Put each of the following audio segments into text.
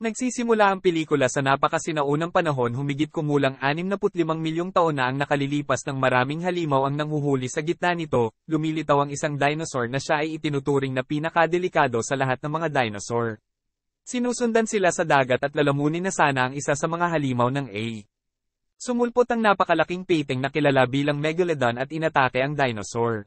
Nagsisimula ang pelikula sa napakasinaunang panahon humigit kumulang 65 milyong taon na ang nakalilipas ng maraming halimaw ang nanghuhuli sa gitna nito, lumilitaw ang isang dinosaur na siya ay itinuturing na pinakadelikado sa lahat ng mga dinosaur. Sinusundan sila sa dagat at lalamunin na sana ang isa sa mga halimaw ng A. Sumulpot ang napakalaking pating na kilala bilang Megalodon at inatake ang dinosaur.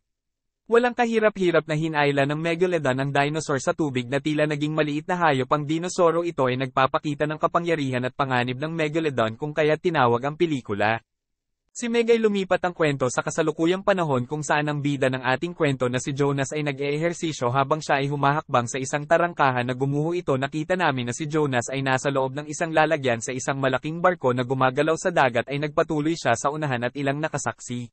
Walang kahirap-hirap na hinayla ng Megalodon ang dinosaur sa tubig na tila naging maliit na hayop ang dinosauro. Ito ay nagpapakita ng kapangyarihan at panganib ng Megalodon kung kaya tinawag ang pelikula. Si Meg ay lumipat ang kwento sa kasalukuyang panahon kung saan ang bida ng ating kwento na si Jonas ay nag-eehersisyo habang siya ay humahakbang sa isang tarangkahan na gumuho. Ito nakita namin na si Jonas ay nasa loob ng isang lalagyan sa isang malaking barko na gumagalaw sa dagat ay nagpatuloy siya sa unahan at ilang nakasaksi.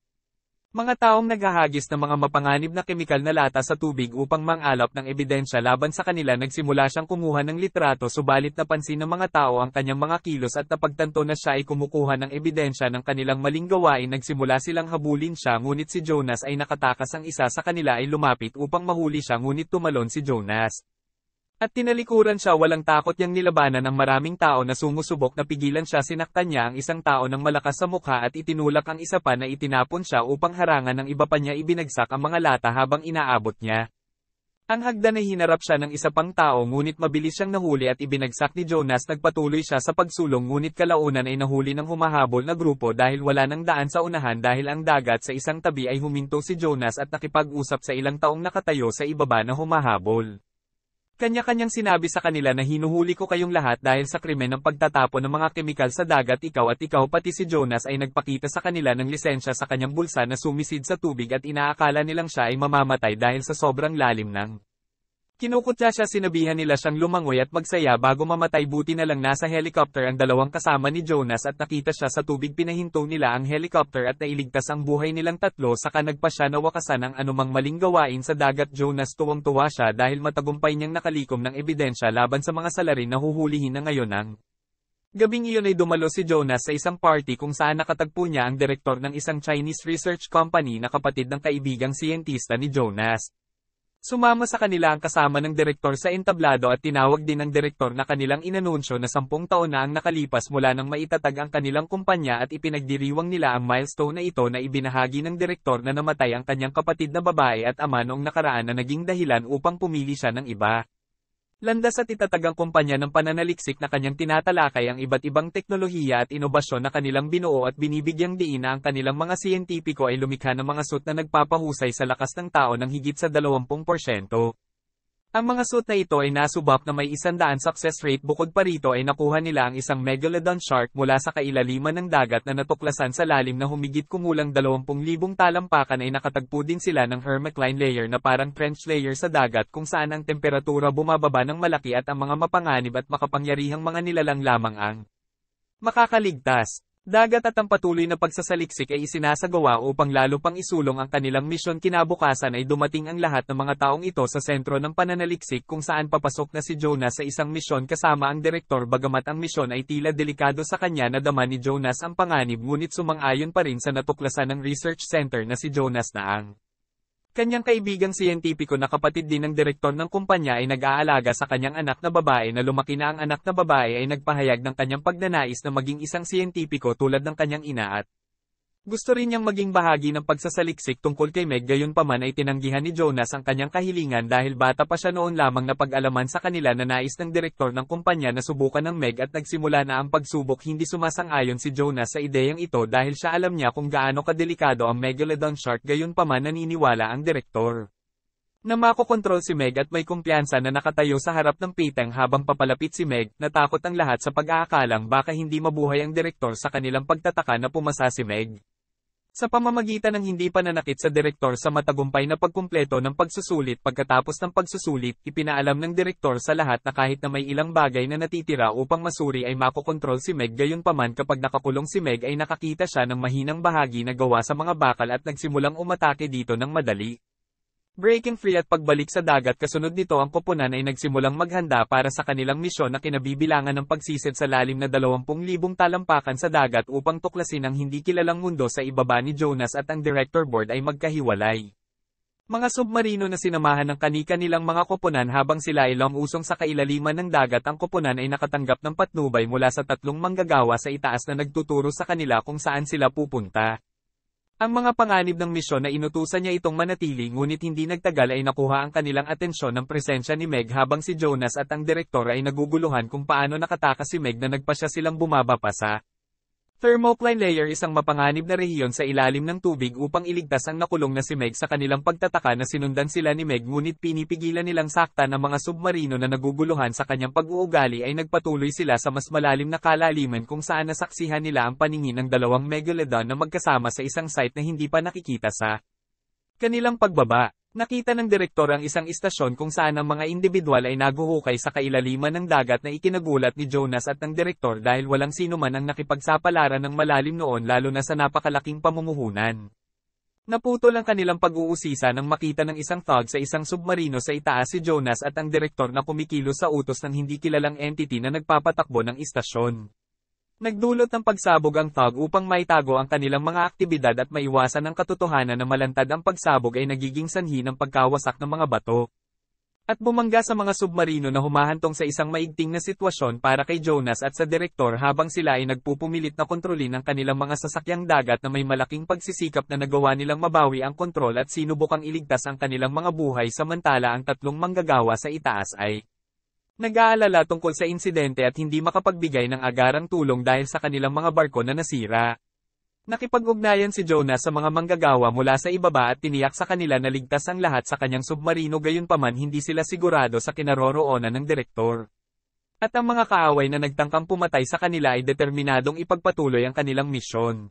Mga taong naghahagis ng mga mapanganib na kemikal na lata sa tubig upang mangalap ng ebidensya laban sa kanila. Nagsimula siyang kumuha ng litrato subalit napansin ng mga tao ang kanyang mga kilos at napagtanto na siya ay kumukuha ng ebidensya ng kanilang maling gawain. Nagsimula silang habulin siya ngunit si Jonas ay nakatakas. Ang isa sa kanila ay lumapit upang mahuli siya ngunit tumalon si Jonas. At tinalikuran siya. Walang takot niyang nilabanan ang maraming tao na sumusubok na pigilan siya. Sinaktan niya ang isang tao ng malakas sa mukha at itinulak ang isa pa na itinapon siya upang harangan ng iba pa niya ibinagsak ang mga lata habang inaabot niya. Ang hagdan ay hinarap siya ng isa pang tao ngunit mabilis siyang nahuli at ibinagsak ni Jonas. Nagpatuloy siya sa pagsulong ngunit kalaunan ay nahuli ng humahabol na grupo dahil wala nang daan sa unahan dahil ang dagat sa isang tabi ay huminto. Si Jonas at nakipag-usap sa ilang taong nakatayo sa ibaba na humahabol. Kanya-kanyang sinabi sa kanila na hinuhuli ko kayong lahat dahil sa krimen ng pagtatapon ng mga kemikal sa dagat. Ikaw pati si Jonas ay nagpakita sa kanila ng lisensya sa kanyang bulsa na sumisid sa tubig at inaakala nilang siya ay mamamatay dahil sa sobrang lalim ng kinukutya siya. Sinabihan nila siyang lumangoy at magsaya bago mamatay. Buti na lang nasa helicopter ang dalawang kasama ni Jonas at nakita siya sa tubig. Pinahinto nila ang helicopter at nailigtas ang buhay nilang tatlo. Saka nagpa siya na wakasan ang anumang maling gawain sa dagat. Jonas tuwang-tuwa siya dahil matagumpay niyang nakalikom ng ebidensya laban sa mga salarin na huhulihin na ngayon. Ang gabing iyon ay dumalo si Jonas sa isang party kung saan nakatagpo niya ang direktor ng isang Chinese research company na kapatid ng kaibigang siyentista ni Jonas. Sumama sa kanila ang kasama ng direktor sa entablado at tinawag din ng direktor na kanilang inanunsyo na 10 taon na ang nakalipas mula nang maitatag ang kanilang kumpanya at ipinagdiriwang nila ang milestone na ito na ibinahagi ng direktor na namatay ang kanyang kapatid na babae at ama noong nakaraan na naging dahilan upang pumili siya ng iba. Landas at itatag ang kumpanya ng pananaliksik na kanyang tinatalakay ang iba't ibang teknolohiya at inobasyon na kanilang binuo at binibigyang diin na ang kanilang mga siyentipiko ay lumikha ng mga suit na nagpapahusay sa lakas ng tao ng higit sa 20%. Ang mga suit na ito ay nasubak na may 100 success rate. Bukod pa rito ay nakuha nila ang isang Megalodon shark mula sa kailaliman ng dagat na natuklasan sa lalim na humigit kumulang 20,000 talampakan. Ay nakatagpo din sila ng hermocline layer na parang trench layer sa dagat kung saan ang temperatura bumababa ng malaki at ang mga mapanganib at makapangyarihang mga nilalang lamang ang makakaligtas. Dagat at ang patuloy na pagsasaliksik ay isinasagawa upang lalo pang isulong ang kanilang misyon. Kinabukasan ay dumating ang lahat ng mga taong ito sa sentro ng pananaliksik kung saan papasok na si Jonas sa isang misyon kasama ang direktor. Bagamat ang misyon ay tila delikado sa kanya, nadama ni Jonas ang panganib ngunit sumang-ayon pa rin sa natuklasan ng research center na si Jonas na ang kanyang kaibigang siyentipiko na kapatid din ng direktor ng kumpanya ay nag-aalaga sa kanyang anak na babae. Na lumaki na ang anak na babae ay nagpahayag ng kanyang pagnanais na maging isang siyentipiko tulad ng kanyang ina at gusto rin niyang maging bahagi ng pagsasaliksik tungkol kay Meg. Gayunpaman ay tinanggihan ni Jonas ang kanyang kahilingan dahil bata pa siya noon lamang. Napag-alaman sa kanila na nais ng direktor ng kumpanya na subukan ng Meg at nagsimula na ang pagsubok. Hindi sumasang-ayon si Jonas sa ideyang ito dahil siya alam niya kung gaano kadelikado ang Megalodon shark. Gayunpaman naniniwala ang direktor na makokontrol si Meg at may kumpiyansa na nakatayo sa harap ng pitang habang papalapit si Meg. Natakot ang lahat sa pag-aakalang baka hindi mabuhay ang direktor. Sa kanilang pagtataka na pumasa si Meg sa pamamagitan ng hindi pananakit sa direktor sa matagumpay na pagkumpleto ng pagsusulit. Pagkatapos ng pagsusulit, ipinaalam ng direktor sa lahat na kahit na may ilang bagay na natitira upang masuri ay makokontrol si Meg. Gayunpaman kapag nakakulong si Meg ay nakakita siya ng mahinang bahagi na gawa sa mga bakal at nagsimulang umatake dito ng madali. Breaking free at pagbalik sa dagat. Kasunod nito ang koponan ay nagsimulang maghanda para sa kanilang misyon na kinabibilangan ng pagsisid sa lalim na 20,000 talampakan sa dagat upang tuklasin ang hindi kilalang mundo. Sa ibaba ni Jonas at ang director board ay magkahiwalay. Mga submarino na sinamahan ng kani-kanilang mga koponan habang sila ay lumusong sa kailaliman ng dagat. Ang koponan ay nakatanggap ng patnubay mula sa 3 manggagawa sa itaas na nagtuturo sa kanila kung saan sila pupunta. Ang mga panganib ng misyon na inutusan niya itong manatili ngunit hindi nagtagal ay nakuha ang kanilang atensyon ng presensya ni Meg habang si Jonas at ang direktor ay naguguluhan kung paano nakatakas si Meg na nagpasya silang bumaba pa sa thermocline layer, isang mapanganib na rehiyon sa ilalim ng tubig upang iligtas ang nakulong na si Meg. Sa kanilang pagtataka na sinundan sila ni Meg ngunit pinipigilan nilang sakta ng mga submarino na naguguluhan sa kanyang pag-uugali ay nagpatuloy sila sa mas malalim na kalaliman kung saan nasaksihan nila ang paningin ng 2 megalodon na magkasama sa isang site na hindi pa nakikita sa kanilang pagbaba. Nakita ng direktor ang isang istasyon kung saan ang mga individual ay naguhukay sa kailaliman ng dagat na ikinagulat ni Jonas at ng direktor dahil walang sino man ang nakipagsapalaran ng malalim noon, lalo na sa napakalaking pamumuhunan. Naputol ang kanilang pag-uusisa nang makita ng isang thug sa isang submarino sa itaas si Jonas at ang direktor na kumikilos sa utos ng hindi kilalang entity na nagpapatakbo ng istasyon. Nagdulot ng pagsabog ang thug upang maitago ang kanilang mga aktibidad at maiwasan ang katotohanan na malantad ang pagsabog ay nagiging sanhi ng pagkawasak ng mga bato. At bumangga sa mga submarino na humahantong sa isang maigting na sitwasyon para kay Jonas at sa direktor habang sila ay nagpupumilit na kontrolin ang kanilang mga sasakyang dagat na may malaking pagsisikap na nagawa nilang mabawi ang kontrol at sinubukang iligtas ang kanilang mga buhay, samantala ang 3 manggagawa sa itaas ay nag-aalala tungkol sa insidente at hindi makapagbigay ng agarang tulong dahil sa kanilang mga barko na nasira. Nakipag-ugnayan si Jonas sa mga manggagawa mula sa ibaba at tiniyak sa kanila na ligtas ang lahat sa kanyang submarino, gayunpaman hindi sila sigurado sa kinaroroonan ng direktor. At ang mga kaaway na nagtangkang pumatay sa kanila ay determinadong ipagpatuloy ang kanilang misyon.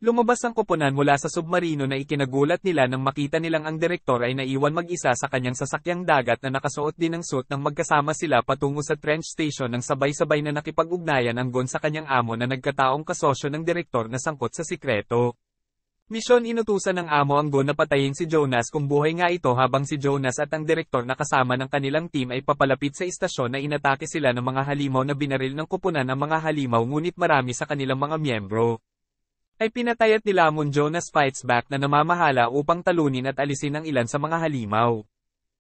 Lumabas ang koponan mula sa submarino na ikinagulat nila nang makita nilang ang direktor ay naiwan mag-isa sa kanyang sasakyang dagat na nakasuot din ng suit nang magkasama sila patungo sa trench station nang sabay-sabay na nakipag-ugnayan ang Gon sa kanyang amo na nagkataong kasosyo ng direktor na sangkot sa sikreto. Misyon: inutusan ng amo ang Gon na patayin si Jonas kung buhay nga ito, habang si Jonas at ang direktor na kasama ng kanilang team ay papalapit sa istasyon na inatake sila ng mga halimaw na binaril ng koponan ng mga halimaw ngunit marami sa kanilang mga miyembro ay pinatay at nilamon. Jonas fights back na namamahala upang talunin at alisin ang ilan sa mga halimaw.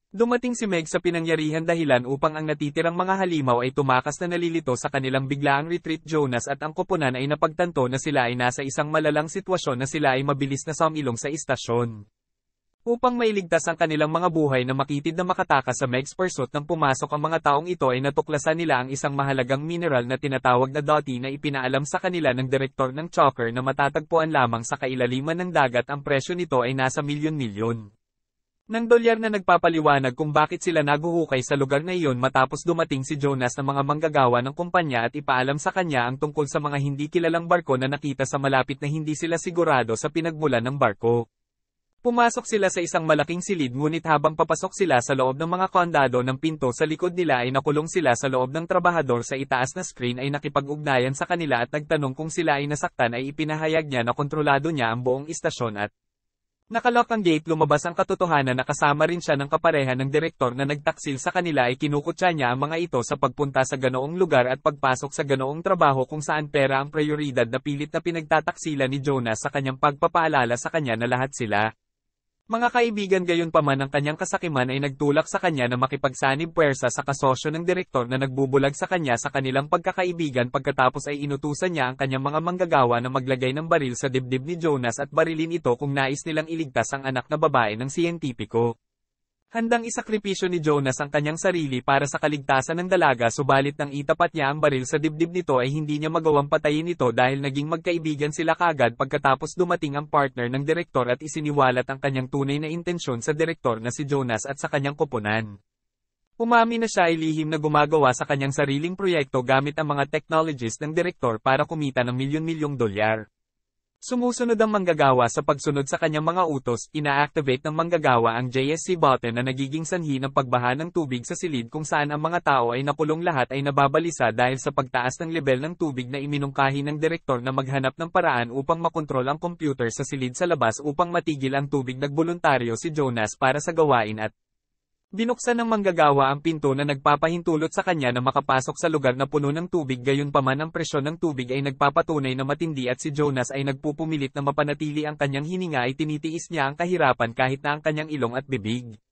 Dumating si Meg sa pinangyarihan dahilan upang ang natitirang mga halimaw ay tumakas na nalilito sa kanilang biglaang retreat. Jonas at ang koponan ay napagtanto na sila ay nasa isang malalang sitwasyon na sila ay mabilis na sumilong sa istasyon. Upang mailigtas ang kanilang mga buhay na makitid na makatakas sa Meg's pursuit, nang pumasok ang mga taong ito ay natuklasan nila ang isang mahalagang mineral na tinatawag na Dotty na ipinaalam sa kanila ng direktor ng Choker na matatagpuan lamang sa kailaliman ng dagat. Ang presyo nito ay nasa milyon-milyon ng dolyar na nagpapaliwanag kung bakit sila naguhukay sa lugar na iyon matapos dumating si Jonas ng mga manggagawa ng kumpanya at ipaalam sa kanya ang tungkol sa mga hindi kilalang barko na nakita sa malapit na hindi sila sigurado sa pinagmulan ng barko. Pumasok sila sa isang malaking silid ngunit habang papasok sila sa loob ng mga kondado ng pinto sa likod nila ay nakulong sila sa loob ng trabahador sa itaas na screen ay nakipag-ugnayan sa kanila at nagtanong kung sila ay nasaktan ay ipinahayag niya na kontrolado niya ang buong istasyon at nakalock ang gate. Lumabas ang katotohanan na kasama rin siya ng kapareha ng direktor na nagtaksil sa kanila ay kinukutya niya ang mga ito sa pagpunta sa ganoong lugar at pagpasok sa ganoong trabaho kung saan pera ang prioridad na pilit na pinagtataksila ni Jonas sa kanyang pagpapaalala sa kanya na lahat sila mga kaibigan. Gayunpaman ang kanyang kasakiman ay nagtulak sa kanya na makipagsanib puwersa sa kasosyo ng direktor na nagbubulag sa kanya sa kanilang pagkakaibigan. Pagkatapos ay inutusan niya ang kanyang mga manggagawa na maglagay ng baril sa dibdib ni Jonas at barilin ito kung nais nilang iligtas ang anak na babae ng siyentipiko. Handang isakripisyo ni Jonas ang kanyang sarili para sa kaligtasan ng dalaga, subalit nang itapat niya ang baril sa dibdib nito ay hindi niya magawang patayin ito dahil naging magkaibigan sila kaagad. Pagkatapos dumating ang partner ng direktor at isiniwalat ang kanyang tunay na intensyon sa direktor na si Jonas at sa kanyang koponan. Umami na siya ay lihim na gumagawa sa kanyang sariling proyekto gamit ang mga technologies ng direktor para kumita ng milyon-milyong dolyar. Sumusunod ang manggagawa sa pagsunod sa kanyang mga utos. Ina-activate ng manggagawa ang JSC button na nagiging sanhi ng pagbaha ng tubig sa silid kung saan ang mga tao ay nakulong. Lahat ay nababalisa dahil sa pagtaas ng level ng tubig na iminungkahi ng direktor na maghanap ng paraan upang makontrol ang computer sa silid sa labas upang matigil ang tubig. Nagboluntaryo si Jonas para sa gawain at Binuksan ng manggagawa ang pinto na nagpapahintulot sa kanya na makapasok sa lugar na puno ng tubig, gayunpaman ang presyon ng tubig ay nagpapatunay na matindi at si Jonas ay nagpupumilit na mapanatili ang kanyang hininga, ay tinitiis niya ang kahirapan kahit na ang kanyang ilong at bibig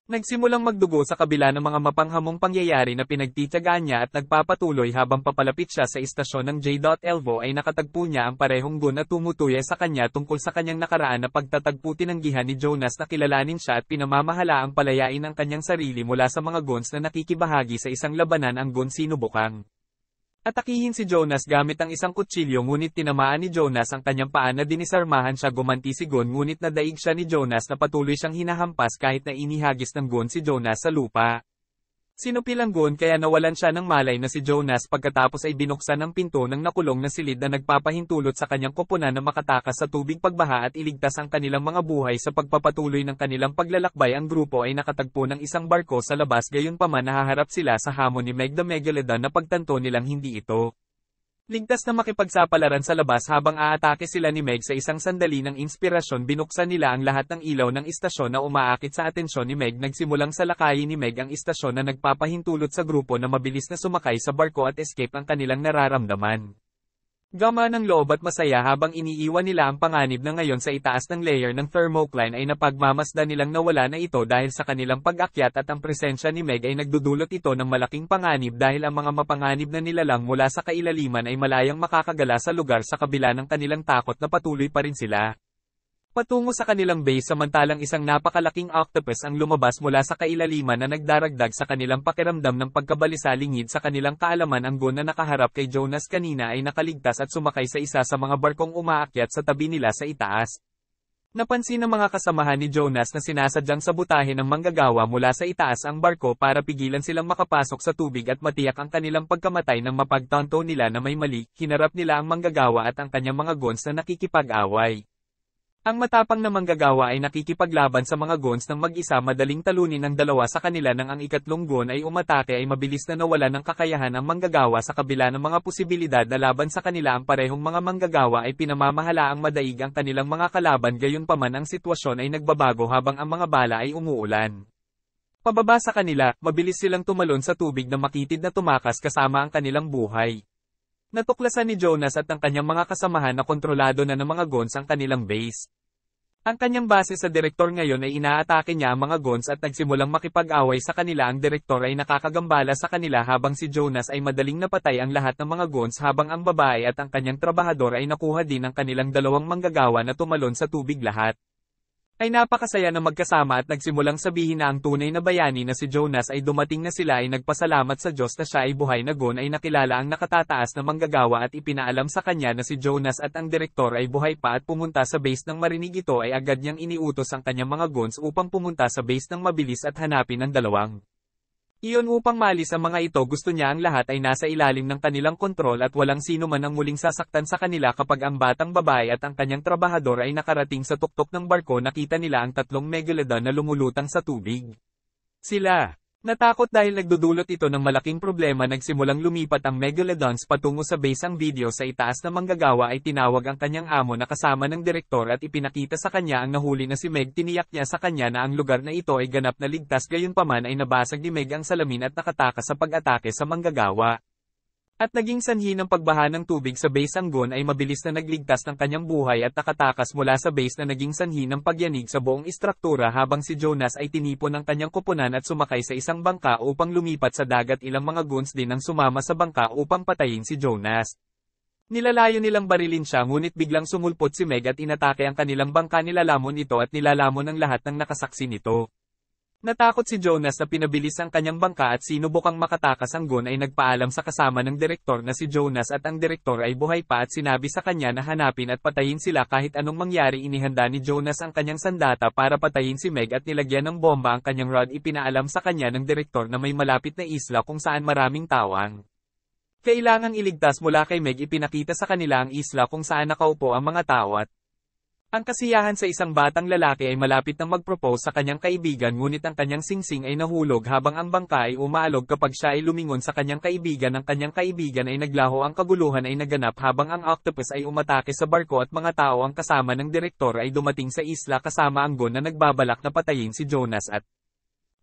nagsimulang magdugo sa kabila ng mga mapanghamong pangyayari na pinagtitiyagaan niya, at nagpapatuloy habang papalapit siya sa istasyon ng J.Elvo ay nakatagpo niya ang parehong gun na tumutuya sa kanya tungkol sa kanyang nakaraan na pagtatagpo. Tinanggihan ni Jonas na kilalanin siya at pinamamahala ang palayain ang kanyang sarili mula sa mga guns na nakikibahagi sa isang labanan. Ang gun sinubukang atakihin si Jonas gamit ang isang kutsilyo, ngunit tinamaan ni Jonas ang kanyang paa na dinisarmahan siya. Gumanti si Gun, ngunit nadaig siya ni Jonas na patuloy siyang hinahampas kahit na inihagis ng Gun si Jonas sa lupa. Sinupil ang Gun kaya nawalan siya ng malay na si Jonas. Pagkatapos ay binuksan ang pinto ng nakulong na silid na nagpapahintulot sa kanyang koponan na makatakas sa tubig pagbaha at iligtas ang kanilang mga buhay. Sa pagpapatuloy ng kanilang paglalakbay, ang grupo ay nakatagpo ng isang barko sa labas, gayunpaman nahaharap sila sa hamon ni Meg the Megalodon na pagtanto nilang hindi ito ligtas na makipagsapalaran sa labas. Habang aatake sila ni Meg sa isang sandali ng inspirasyon, binuksan nila ang lahat ng ilaw ng istasyon na umaakit sa atensyon ni Meg. Nagsimulang salakayin ni Meg ang istasyon na nagpapahintulot sa grupo na mabilis na sumakay sa barko at escape ang kanilang nararamdaman. Gama ng loob at masaya habang iniiwan nila ang panganib na ngayon sa itaas ng layer ng thermocline, ay napagmamasdan nilang nawala na ito dahil sa kanilang pag-akyat, at ang presensya ni Meg ay nagdudulot ito ng malaking panganib dahil ang mga mapanganib na nilalang mula sa kailaliman ay malayang makakagala sa lugar. Sa kabila ng kanilang takot na patuloy pa rin sila patungo sa kanilang base, samantalang isang napakalaking octopus ang lumabas mula sa kailaliman na nagdaragdag sa kanilang pakiramdam ng pagkabalisa. Lingid sa kanilang kaalaman, ang Gun na nakaharap kay Jonas kanina ay nakaligtas at sumakay sa isa sa mga barkong umaakyat sa tabi nila sa itaas. Napansin ng mga kasamahan ni Jonas na sinasadyang sabutahin ng manggagawa mula sa itaas ang barko para pigilan silang makapasok sa tubig at matiyak ang kanilang pagkamatay. Nang mapagtanto nila na may mali, hinarap nila ang manggagawa at ang kanyang mga guns na nakikipag-away. Ang matapang na manggagawa ay nakikipaglaban sa mga guns ng mag-isa, madaling talunin ng dalawa sa kanila. Nang ang ikatlong gun ay umatake ay mabilis na nawala ng kakayahan ang manggagawa. Sa kabila ng mga posibilidad na laban sa kanila, ang parehong mga manggagawa ay pinamamahala ang madaig ang kanilang mga kalaban. Gayunpaman ang sitwasyon ay nagbabago habang ang mga bala ay umuulan pababa sa kanila. Mabilis silang tumalon sa tubig na makitid na tumakas kasama ang kanilang buhay. Natuklasan ni Jonas at ang kanyang mga kasamahan na kontrolado na ng mga guns ang kanilang base. Ang kanyang base sa direktor ngayon ay inaatake niya ang mga guns at nagsimulang makipag-away sa kanila. Ang direktor ay nakakagambala sa kanila habang si Jonas ay madaling napatay ang lahat ng mga guns, habang ang babae at ang kanyang trabahador ay nakuha din ng kanilang dalawang manggagawa na tumalon sa tubig. Lahat ay napakasaya na magkasama at nagsimulang sabihin na ang tunay na bayani na si Jonas ay dumating na. Sila ay nagpasalamat sa Diyos na siya ay buhay. na Gun ay nakilala ang nakatataas na manggagawa at ipinaalam sa kanya na si Jonas at ang direktor ay buhay pa at pumunta sa base. Nang marinig ito ay agad niyang iniutos ang kanyang mga guns upang pumunta sa base ng mabilis at hanapin ang dalawang iyon upang maalis ang mga ito. Gusto niya ang lahat ay nasa ilalim ng kanilang kontrol at walang sino man ang muling sasaktan sa kanila. Kapag ang batang babae at ang kanyang trabahador ay nakarating sa tuktok ng barko, nakita nila ang tatlong megalodon na lumulutang sa tubig. Sila natakot dahil nagdudulot ito ng malaking problema. Nagsimulang lumipat ang megalodons patungo sa base. Ang video sa itaas na manggagawa ay tinawag ang kanyang amo na kasama ng direktor at ipinakita sa kanya ang nahuli na si Meg. Tiniyak niya sa kanya na ang lugar na ito ay ganap na ligtas, gayunpaman ay nabasag ni Meg ang salamin at nakatakas sa pag-atake sa manggagawa. At naging sanhi ng pagbaha ng tubig sa base. Ang Gun ay mabilis na nagligtas ng kanyang buhay at nakatakas mula sa base na naging sanhi ng pagyanig sa buong istruktura, habang si Jonas ay tinipon ng kanyang koponan at sumakay sa isang bangka upang lumipat sa dagat. Ilang mga guns din ang sumama sa bangka upang patayin si Jonas. Nilalayo nilang barilin siya, ngunit biglang sumulpot si Meg at inatake ang kanilang bangka. Nilalamon ito at nilalamon ang lahat ng nakasaksi nito. Natakot si Jonas na pinabilis ang kanyang bangka at sinubukang makatakas. Ang Gun ay nagpaalam sa kasama ng direktor na si Jonas at ang direktor ay buhay pa at sinabi sa kanya na hanapin at patayin sila kahit anong mangyari. Inihanda ni Jonas ang kanyang sandata para patayin si Meg at nilagyan ng bomba ang kanyang rod. Ipinaalam sa kanya ng direktor na may malapit na isla kung saan maraming tawang kailangang iligtas mula kay Meg. Ipinakita sa kanila ang isla kung saan nakaupo ang mga tao at ang kasiyahan sa isang batang lalaki ay malapit na mag-propose sa kanyang kaibigan, ngunit ang kanyang singsing ay nahulog habang ang bangka ay umaalog. Kapag siya ay lumingon sa kanyang kaibigan, ang kanyang kaibigan ay naglaho. Ang kaguluhan ay naganap habang ang octopus ay umatake sa barko at mga tao ang kasama ng direktor ay dumating sa isla kasama ang Gun na nagbabalak na patayin si Jonas at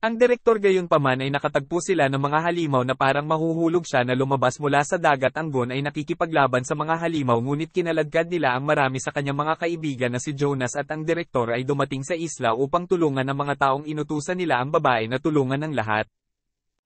Ang direktor gayunpaman ay nakatagpo sila ng mga halimaw na parang mahuhulog siya na lumabas mula sa dagat. Ang Gon ay nakikipaglaban sa mga halimaw ngunit kinaladkad nila ang marami sa kanyang mga kaibigan na si Jonas at ang direktor ay dumating sa isla upang tulungan ang mga taong inutusan nila ang babae na tulungan ng lahat.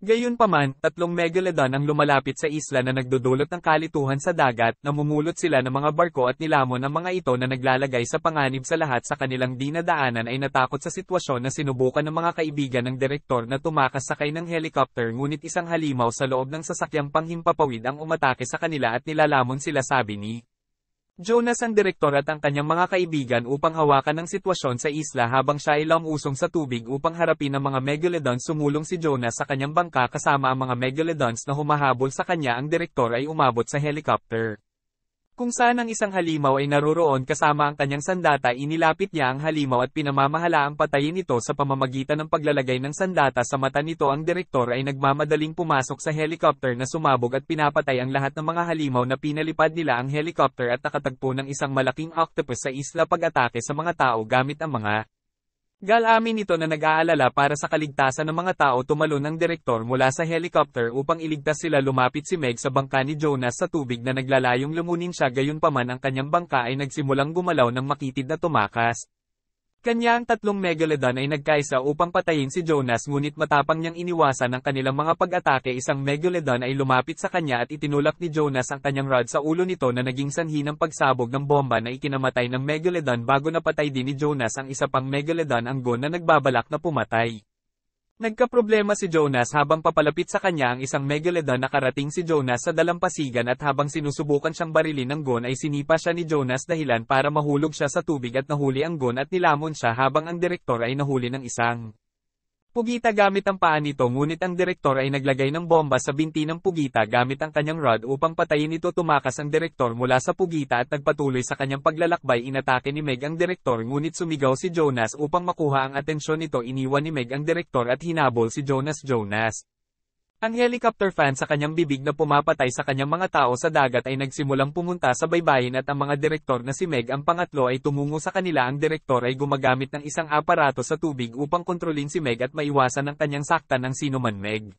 Gayunpaman, 3 megalodon ang lumalapit sa isla na nagdudulot ng kalituhan sa dagat, namumulot sila ng mga barko at nilamon ang mga ito na naglalagay sa panganib sa lahat sa kanilang dinadaanan ay natakot sa sitwasyon na sinubukan ng mga kaibigan ng direktor na tumakas sakay ng helicopter ngunit isang halimaw sa loob ng sasakyang panghimpapawid ang umatake sa kanila at nilalamon sila, sabi ni Jonas ang direktor at ang kanyang mga kaibigan upang hawakan ang sitwasyon sa isla habang siya ay lumusong sa tubig upang harapin ang mga megalodons. Sumulong si Jonas sa kanyang bangka kasama ang mga megalodons na humahabol sa kanya. Ang direktor ay umabot sa helicopter kung saan ang isang halimaw ay naroroon kasama ang kanyang sandata. Inilapit niya ang halimaw at pinamamahalaang patayin ito sa pamamagitan ng paglalagay ng sandata sa mata nito. Ang direktor ay nagmamadaling pumasok sa helicopter na sumabog at pinapatay ang lahat ng mga halimaw na pinalipad nila ang helicopter at nakatagpo ng isang malaking octopus sa isla. Pag-atake sa mga tao gamit ang mga galamin nito na nag-aalala para sa kaligtasan ng mga tao. Tumalon ang direktor mula sa helicopter upang iligtas sila. Lumapit si Meg sa bangka ni Jonas sa tubig na naglalayong lumunin siya. Gayunpaman ang kanyang bangka ay nagsimulang gumalaw ng makitid na tumakas. Kanya ang 3 megalodon ay nagkaisa upang patayin si Jonas ngunit matapang niyang iniwasan ang kanilang mga pag-atake. Isang megalodon ay lumapit sa kanya at itinulak ni Jonas ang kanyang rod sa ulo nito na naging sanhi ng pagsabog ng bomba na ikinamatay ng megalodon. Bago napatay din ni Jonas ang isa pang megalodon, ang Gon na nagbabalak na pumatay. Nagkaproblema si Jonas habang papalapit sa kanya ang isang megalodon. Nakarating si Jonas sa dalampasigan at habang sinusubukan siyang barilin ng Gon ay sinipa siya ni Jonas dahilan para mahulog siya sa tubig at nahuli ang Gon at nilamon siya habang ang direktor ay nahuli ng isang pugita gamit ang paa nito ngunit ang direktor ay naglagay ng bomba sa binti ng pugita gamit ang kanyang rod upang patayin ito. Tumakas ang direktor mula sa pugita at nagpatuloy sa kanyang paglalakbay. Inatake ni Meg ang direktor ngunit sumigaw si Jonas upang makuha ang atensyon nito. Iniwan ni Meg ang direktor at hinabol si Jonas. Ang helicopter fan sa kanyang bibig na pumapatay sa kanyang mga tao sa dagat ay nagsimulang pumunta sa baybayin at ang mga direktor na si Meg ang pangatlo ay tumungo sa kanila. Ang direktor ay gumagamit ng isang aparato sa tubig upang kontrolin si Meg at maiwasan ang kanyang saktan ng sinuman. Meg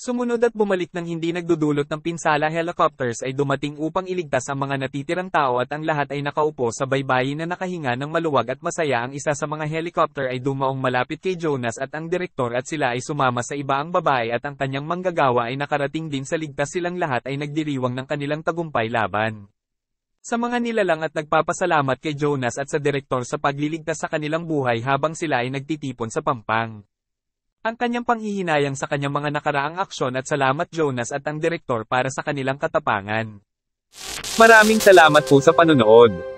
sumunod at bumalik ng hindi nagdudulot ng pinsala. Helicopters ay dumating upang iligtas ang mga natitirang tao at ang lahat ay nakaupo sa baybayin na nakahinga ng maluwag at masaya. Ang isa sa mga helicopter ay dumaong malapit kay Jonas at ang direktor at sila ay sumama sa iba. Ang babae at ang kanyang manggagawa ay nakarating din sa ligtas. Silang lahat ay nagdiriwang ng kanilang tagumpay laban sa mga nilalang at nagpapasalamat kay Jonas at sa direktor sa pagliligtas sa kanilang buhay habang sila ay nagtitipon sa pampang. Ang kanyang panghihinayang sa kanyang mga nakaraang aksyon at salamat Jonas at ang direktor para sa kanilang katapangan. Maraming salamat po sa panonood.